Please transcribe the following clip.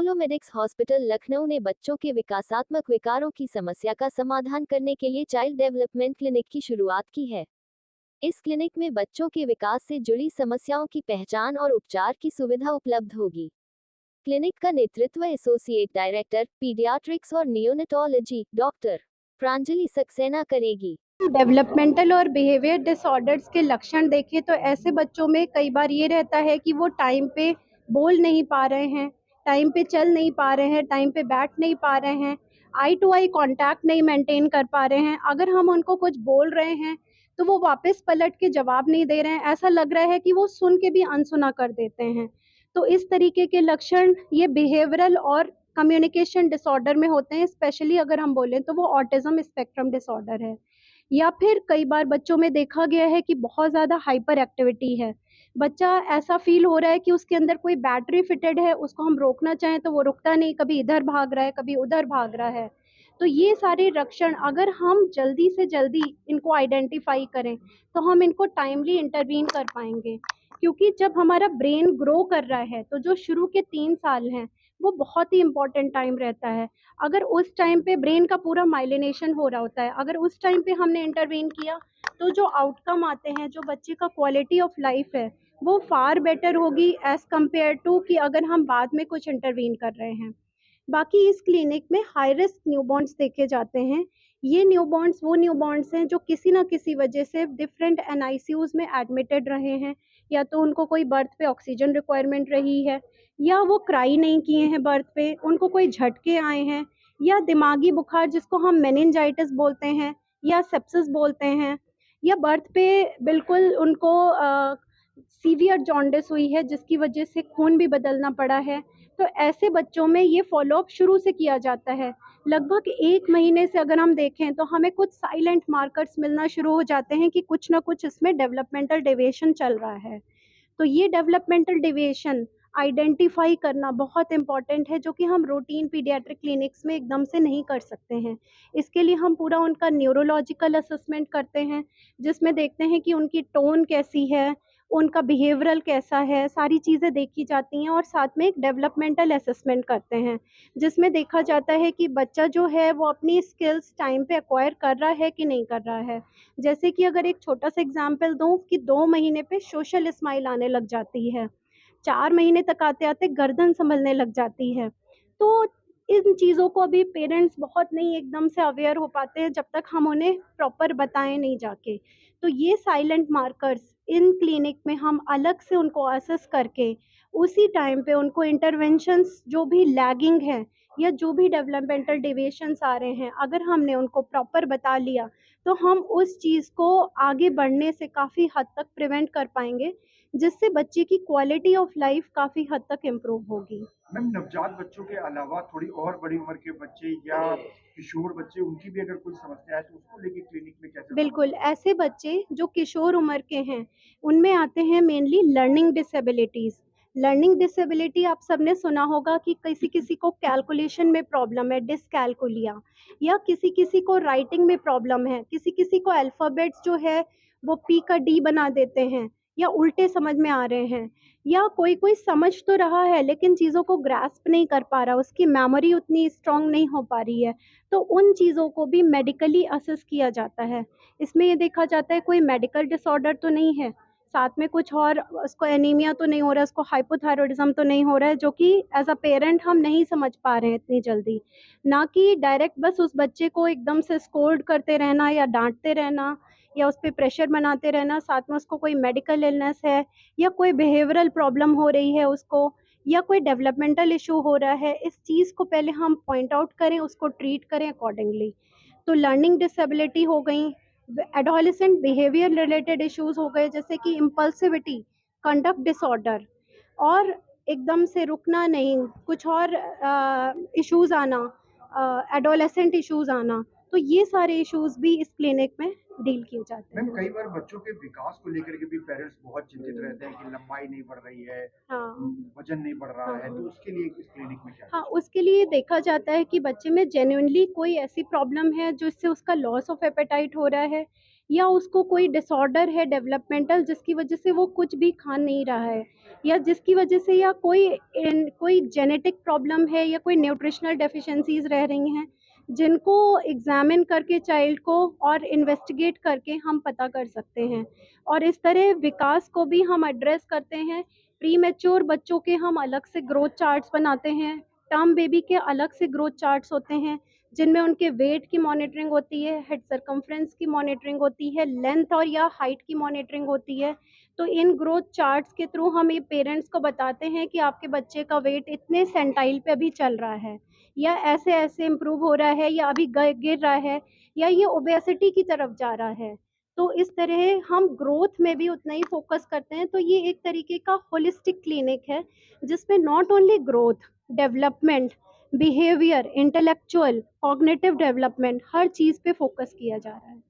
Apollo medics hospital Lucknow ने बच्चों के विकासात्मक विकारों की समस्या का समाधान करने के लिए चाइल्ड डेवलपमेंट क्लिनिक की शुरुआत की है। इस क्लिनिक में बच्चों के विकास से जुड़ी समस्याओं की पहचान और उपचार की सुविधा उपलब्ध होगी। क्लिनिक का नेतृत्व एसोसिएट डायरेक्टर पीडियाट्रिक्स और नियोनेटोलॉजी डॉक्टर प्रांजलि सक्सेना करेगी। डेवलपमेंटल और बिहेवियर डिसऑर्डर्स के लक्षण देखें तो ऐसे बच्चों में कई बार ये रहता है कि वो टाइम पे बोल नहीं पा रहे हैं, टाइम पे चल नहीं पा रहे हैं, टाइम पे बैठ नहीं पा रहे हैं, आई टू आई कांटेक्ट नहीं मेंटेन कर पा रहे हैं। अगर हम उनको कुछ बोल रहे हैं तो वो वापस पलट के जवाब नहीं दे रहे हैं, ऐसा लग रहा है कि वो सुन के भी अनसुना कर देते हैं। तो इस तरीके के लक्षण ये बिहेवियरल और कम्युनिकेशन डिसऑर्डर में होते हैं। स्पेशली अगर हम बोलें तो वो ऑटिज्म स्पेक्ट्रम डिसऑर्डर है। या फिर कई बार बच्चों में देखा गया है कि बहुत ज़्यादा हाइपर एक्टिविटी है। बच्चा ऐसा फ़ील हो रहा है कि उसके अंदर कोई बैटरी फिटेड है, उसको हम रोकना चाहें तो वो रुकता नहीं, कभी इधर भाग रहा है, कभी उधर भाग रहा है। तो ये सारे लक्षण अगर हम जल्दी से जल्दी इनको आइडेंटिफ़ाई करें, तो हम इनको टाइमली इंटरवीन कर पाएँगे। क्योंकि जब हमारा ब्रेन ग्रो कर रहा है, तो जो शुरू के 3 साल हैं, वो बहुत ही इम्पोर्टेंट टाइम रहता है। अगर उस टाइम पे ब्रेन का पूरा माइलिनेशन हो रहा होता है, अगर उस टाइम पे हमने इंटरवेन किया, तो जो आउटकम आते हैं, जो बच्चे का क्वालिटी ऑफ लाइफ है, वो फार बेटर होगी एज़ कम्पेयर टू कि अगर हम बाद में कुछ इंटरवेन कर रहे हैं। बाकी इस क्लिनिक में हाई रिस्क न्यूबॉर्न्स देखे जाते हैं। ये न्यूबॉर्न्स वो न्यूबॉर्न्स हैं जो किसी न किसी वजह से डिफरेंट एनआईसीयूज़ में एडमिटेड रहे हैं, या तो उनको कोई बर्थ पे ऑक्सीजन रिक्वायरमेंट रही है, या वो क्राई नहीं किए हैं बर्थ पे, उनको कोई झटके आए हैं, या दिमागी बुखार जिसको हम मेनिंजाइटिस बोलते हैं या सेप्सिस बोलते हैं, या बर्थ पे बिल्कुल उनको सीवियर जॉन्डिस हुई है जिसकी वजह से खून भी बदलना पड़ा है। तो ऐसे बच्चों में ये फ़ॉलो-अप शुरू से किया जाता है। लगभग 1 महीने से अगर हम देखें तो हमें कुछ साइलेंट मार्कर्स मिलना शुरू हो जाते हैं कि कुछ न कुछ इसमें डेवलपमेंटल डेविएशन चल रहा है। तो ये डेवलपमेंटल डेविएशन आइडेंटिफ़ाई करना बहुत इम्पॉर्टेंट है, जो कि हम रूटीन पीडियाट्रिक क्लिनिक्स में एकदम से नहीं कर सकते हैं। इसके लिए हम पूरा उनका न्यूरोलॉजिकल असेसमेंट करते हैं, जिसमें देखते हैं कि उनकी टोन कैसी है, उनका बिहेवियरल कैसा है, सारी चीज़ें देखी जाती हैं, और साथ में एक डेवलपमेंटल असेसमेंट करते हैं, जिसमें देखा जाता है कि बच्चा जो है वो अपनी स्किल्स टाइम पे एक्वायर कर रहा है कि नहीं कर रहा है। जैसे कि अगर एक छोटा-सा एग्ज़ाम्पल दूँ कि 2 महीने पे सोशल स्माइल आने लग जाती है। 4 महीने तक आते-आते गर्दन सँभलने लग जाती है। तो इन चीज़ों को अभी पेरेंट्स बहुत नहीं एकदम से अवेयर हो पाते हैं जब तक हम उन्हें प्रॉपर बताएँ नहीं जाके। तो ये साइलेंट मार्कर्स इन क्लिनिक में हम अलग से उनको असेस करके, उसी टाइम पे उनको इंटरवेंशंस जो भी लैगिंग हैं या जो भी डेवलपमेंटल डेविएशंस आ रहे हैं, अगर हमने उनको प्रॉपर बता लिया, तो हम उस चीज़ को आगे बढ़ने से काफ़ी हद तक प्रिवेंट कर पाएँगे, जिससे बच्चे की क्वालिटी ऑफ लाइफ काफ़ी हद तक इम्प्रूव होगी। मैम, नवजात बच्चों के अलावा थोड़ी और बड़ी उम्र के बच्चे या किशोर बच्चे, उनकी भी अगर कोई समस्या है तो उसको लेके क्लिनिक में कैसे फ़ॉलो बिल्कुल, करते हैं? ऐसे बच्चे जो किशोर उम्र के हैं, उनमें आते हैं mainly learning disabilities. Learning disability आप सबने सुना होगा कि किसी-किसी को कैलकुलेशन में प्रॉब्लम है, डिसकैल्कुलिया, या किसी-किसी को राइटिंग में प्रॉब्लम है, किसी-किसी को अल्फ़ाबेट्स जो है वो पी का डी बना देते हैं या उल्टे समझ में आ रहे हैं, या कोई-कोई समझ तो रहा है लेकिन चीज़ों को ग्रास्प नहीं कर पा रहा, उसकी मेमोरी उतनी स्ट्रॉन्ग नहीं हो पा रही है। तो उन चीज़ों को भी मेडिकली असेस किया जाता है। इसमें ये देखा जाता है कोई मेडिकल डिसऑर्डर तो नहीं है, साथ में कुछ और उसको एनीमिया तो नहीं हो रहा है, उसको हाइपोथायरॉइडिज़्म तो नहीं हो रहा है, जो कि एज़ अ पेरेंट हम नहीं समझ पा रहे हैं इतनी जल्दी। ना कि डायरेक्ट बस उस बच्चे को एकदम से स्कोल्ड करते रहना या डाँटते रहना या उस पे प्रेशर बनाते रहना, साथ में उसको कोई मेडिकल इलनेस है या कोई बिहेवियरल प्रॉब्लम हो रही है उसको, या कोई डेवलपमेंटल इश्यू हो रहा है, इस चीज़ को पहले हम पॉइंट आउट करें, उसको ट्रीट करें अकॉर्डिंगली। तो लर्निंग डिसेबिलिटी हो गई, एडोलेसेंट बिहेवियर रिलेटेड इश्यूज़ हो गए जैसे कि इम्पल्सिविटी, कंडक्ट डिसऑर्डर, और एकदम से रुकना नहीं, कुछ और इश्यूज़ आना, एडोलेसेंट इश्यूज़ आना, तो ये सारे इश्यूज़ भी इस क्लिनिक में डील किए जाते मैम, हैं। कई बार बच्चों के विकास को लेकर के भी पेरेंट्स बहुत चिंतित रहते हैं कि लंबाई नहीं बढ़ रही है, हाँ। वज़न नहीं बढ़ रहा हाँ, है, तो हाँ। उसके लिए इस क्लिनिक में क्या हाँ, कुछ? उसके लिए देखा जाता है कि बच्चे में जेन्युइनली कोई ऐसी प्रॉब्लम है जिससे उसका लॉस ऑफ एपेटाइट हो रहा है, या उसको कोई डिसऑर्डर है डेवलपमेंटल जिसकी वजह से वो कुछ भी खा नहीं रहा है, या जिसकी वजह से या कोई जेनेटिक प्रॉब्लम है या कोई न्यूट्रिशनल डेफिशिएंसीज रह रही हैं, जिनको एग्जामिन करके चाइल्ड को और इन्वेस्टिगेट करके हम पता कर सकते हैं। और इस तरह विकास को भी हम एड्रेस करते हैं। प्री मैच्योर बच्चों के हम अलग से ग्रोथ चार्ट्स बनाते हैं, टर्म बेबी के अलग से ग्रोथ चार्ट्स होते हैं, जिनमें उनके वेट की मॉनिटरिंग होती है, हेड सर्कम्फ्रेंस की मॉनिटरिंग होती है, लेंथ और या हाइट की मॉनिटरिंग होती है। तो इन ग्रोथ चार्ट्स के थ्रू हम ये पेरेंट्स को बताते हैं कि आपके बच्चे का वेट इतने सेंटाइल पे अभी चल रहा है, या ऐसे-ऐसे इम्प्रूव हो रहा है, या अभी ग गिर रहा है, या ये ओबेसिटी की तरफ जा रहा है। तो इस तरह हम ग्रोथ में भी उतना ही फ़ोकस करते हैं। तो ये एक तरीके का होलिस्टिक क्लिनिक है, जिसमें not only growth, development, behaviour, intellectual, cognitive development हर चीज़ पे फ़ोकस किया जा रहा है।